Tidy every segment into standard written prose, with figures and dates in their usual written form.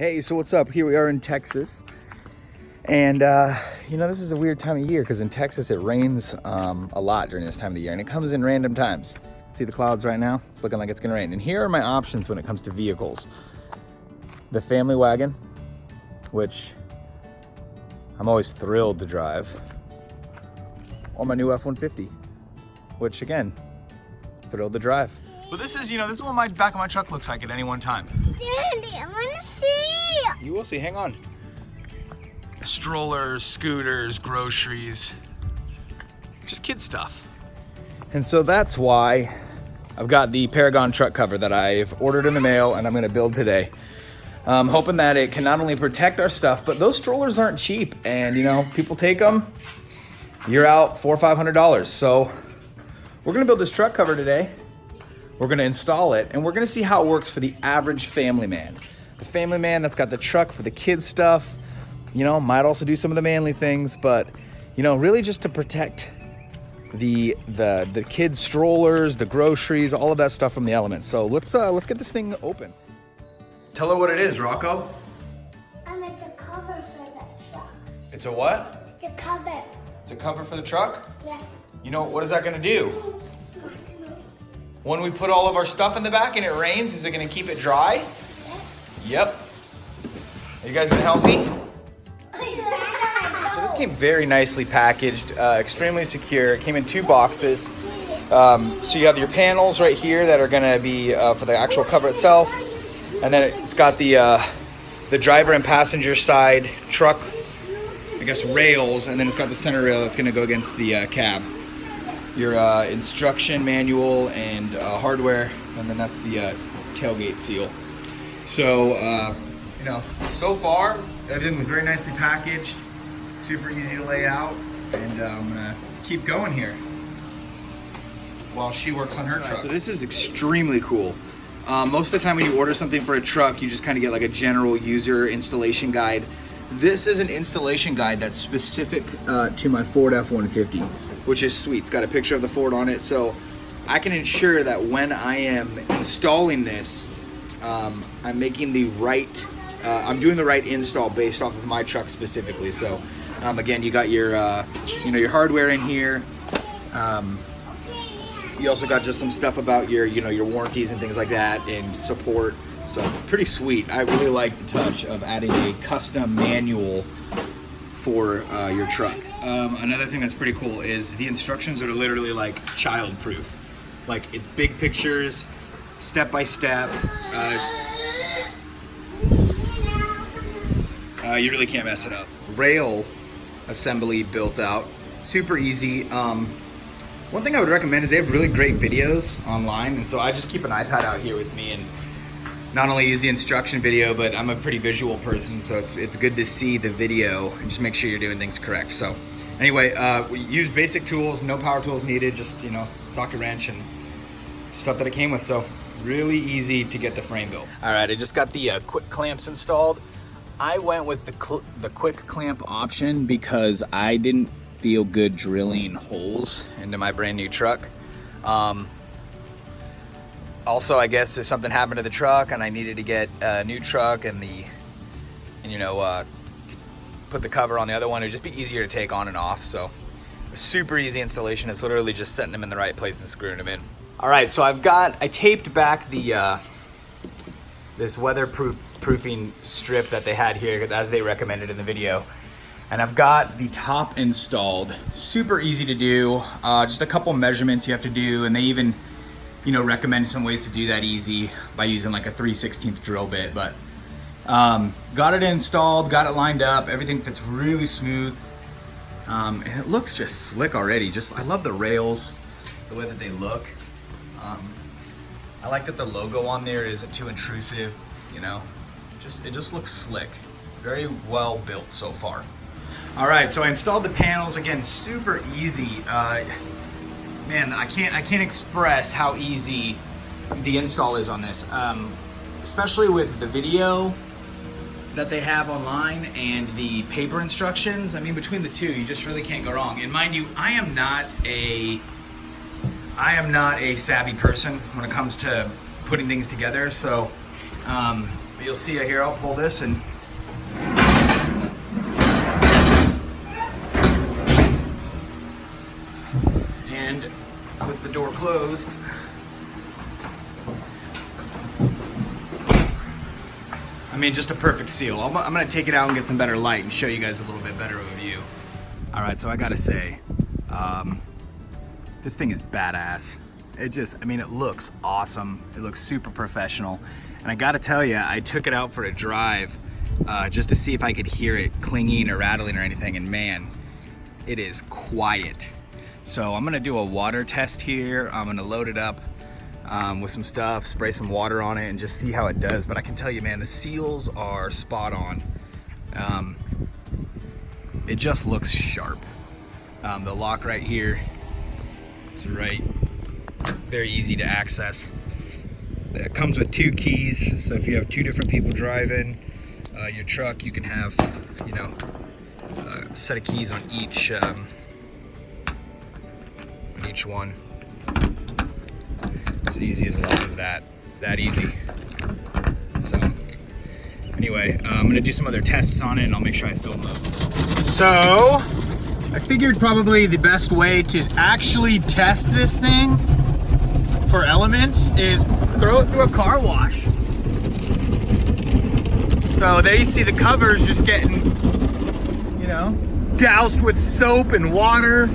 Hey, so what's up? Here we are in Texas. And, this is a weird time of year because in Texas it rains a lot during this time of the year and it comes in random times. See the clouds right now? It's looking like it's gonna rain. And here are my options when it comes to vehicles. The family wagon, which I'm always thrilled to drive, or my new F-150, which again, thrilled to drive. But this is what my back of my truck looks like at any one time. Daddy, I want to see. You will see, hang on. Strollers, scooters, groceries, just kid stuff. And so that's why I've got the Peragon truck cover that I've ordered in the mail and I'm gonna build today. Hoping that it can not only protect our stuff, but those strollers aren't cheap. And people take them, you're out $400 or $500. So we're gonna build this truck cover today. We're gonna install it and we're gonna see how it works for the average family man. The family man that's got the truck for the kids stuff, might also do some of the manly things, but really just to protect the kids' strollers, the groceries, all of that stuff from the elements. So let's get this thing open. Tell her what it is, Rocco. It's a cover for the truck. It's a what? It's a cover. It's a cover for the truck? Yeah. What is that gonna do? When we put all of our stuff in the back and it rains, is it gonna keep it dry? Yep. Are you guys gonna help me? So this came very nicely packaged, extremely secure. It came in 2 boxes. So you have your panels right here that are gonna be for the actual cover itself. And then it's got the driver and passenger side truck, rails, and then it's got the center rail that's gonna go against the cab. Your instruction manual and hardware, and then that's the tailgate seal. So, so far, everything was very nicely packaged, super easy to lay out, and I'm gonna keep going here while she works on her truck. So this is extremely cool. Most of the time when you order something for a truck, you just kind of get like a general user installation guide. This is an installation guide that's specific to my Ford F-150, which is sweet. It's got a picture of the Ford on it, so I can ensure that when I am installing this, I'm making the right, I'm doing the right install based off of my truck specifically. So again, you got your, your hardware in here. You also got just some stuff about your, your warranties and things like that and support. So pretty sweet. I really like the touch of adding a custom manual for your truck. Another thing that's pretty cool is the instructions are literally like child-proof. Like it's big pictures, step by step. You really can't mess it up. Rail assembly built out, super easy. One thing I would recommend is they have really great videos online, and so I just keep an iPad out here with me and not only use the instruction video, but I'm a pretty visual person, so it's good to see the video and just make sure you're doing things correct. So anyway, we use basic tools, no power tools needed, just socket wrench and stuff that it came with. So really easy to get the frame built. All right, I just got the quick clamps installed. I went with the quick clamp option because I didn't feel good drilling holes into my brand new truck. Also, I guess if something happened to the truck and I needed to get a new truck and put the cover on the other one, it'd just be easier to take on and off. So super easy installation. It's literally just setting them in the right place and screwing them in. All right, so I taped back the this weatherproofing strip that they had here as they recommended in the video. And I've got the top installed. Super easy to do. Just a couple measurements you have to do, and they even recommend some ways to do that easy by using like a 3/16 drill bit. But got it installed, got it lined up, everything fits really smooth. And it looks just slick already. I love the rails, the way that they look. I like that the logo on there isn't too intrusive, it just looks slick. Very well built so far. All right, so I installed the panels, again, super easy. Man, I can't express how easy the install is on this, especially with the video that they have online and the paper instructions. I mean, between the two, you just really can't go wrong. And mind you, I am not a savvy person when it comes to putting things together. So But you'll see here, I'll pull this and with the door closed, I mean, just a perfect seal. I'm gonna take it out and get some better light and show you guys a little bit better of a view. All right, so I gotta say, this thing is badass. I mean, it looks awesome. It looks super professional. And I gotta tell you, I took it out for a drive just to see if I could hear it clinging or rattling or anything, and man, it is quiet. So I'm gonna do a water test here. I'm gonna load it up with some stuff, spray some water on it, and just see how it does. But I can tell you, man, the seals are spot on. It just looks sharp. The lock right here is very easy to access. It comes with 2 keys, so if you have 2 different people driving your truck, you can have, you know, a set of keys on each one. As easy as long as that. It's that easy. So anyway, I'm gonna do some other tests on it, and I'll make sure I film those. So I figured probably the best way to actually test this thing for elements is throw it through a car wash. So there you see the covers just getting, you know, doused with soap and water.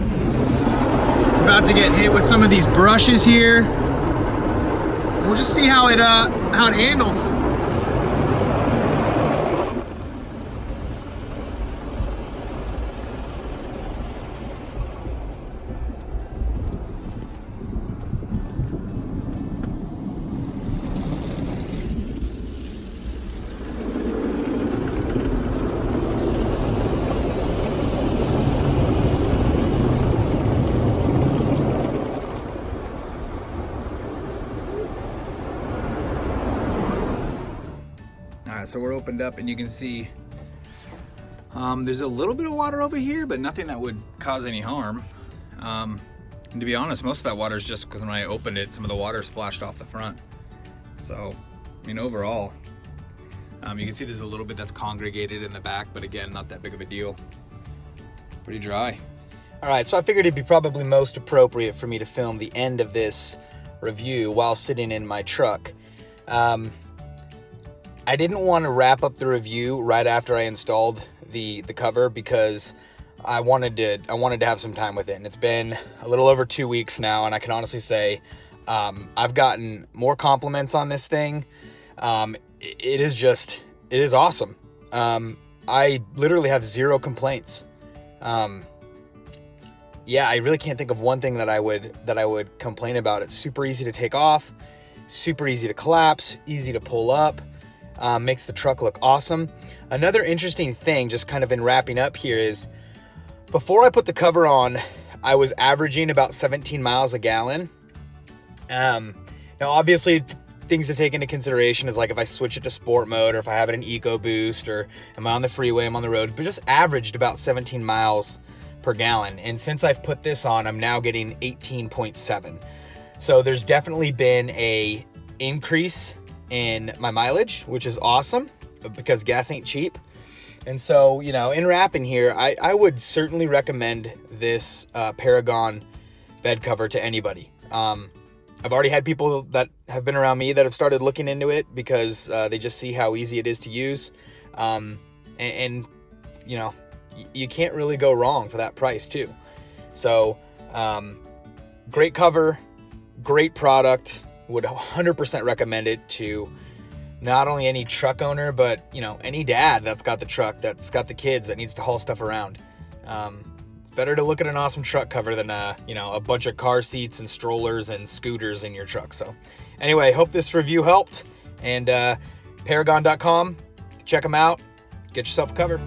It's about to get hit with some of these brushes here. We'll just see how it handles. So we're opened up, and you can see there's a little bit of water over here, but nothing that would cause any harm. And to be honest, most of that water is just because when I opened it, some of the water splashed off the front. So, I mean, overall, you can see there's a little bit that's congregated in the back, but again, not that big of a deal. Pretty dry. All right, so I figured it'd be probably most appropriate for me to film the end of this review while sitting in my truck. I didn't want to wrap up the review right after I installed the cover because I wanted to have some time with it, and it's been a little over 2 weeks now, and I can honestly say I've gotten more compliments on this thing. It is awesome. I literally have 0 complaints. Yeah, I really can't think of one thing that I would complain about. It's super easy to take off, super easy to collapse, easy to pull up. Makes the truck look awesome. Another interesting thing, just kind of in wrapping up here, is before I put the cover on, I was averaging about 17 miles a gallon. Now, obviously, things to take into consideration is like if I switch it to sport mode, or if I have it in Eco Boost, or am I on the freeway, I'm on the road, but just averaged about 17 miles per gallon. And since I've put this on, I'm now getting 18.7. So there's definitely been a increase in my mileage, which is awesome because gas ain't cheap. And so, you know, in wrapping here, I would certainly recommend this Peragon bed cover to anybody. I've already had people that have been around me that have started looking into it because they just see how easy it is to use. And you know, you can't really go wrong for that price too. So great cover, great product. Would 100% recommend it to not only any truck owner, but, you know, any dad that's got the truck, that's got the kids, that needs to haul stuff around. It's better to look at an awesome truck cover than you know, a bunch of car seats and strollers and scooters in your truck. So anyway, hope this review helped, and Peragon.com, check them out, get yourself a cover.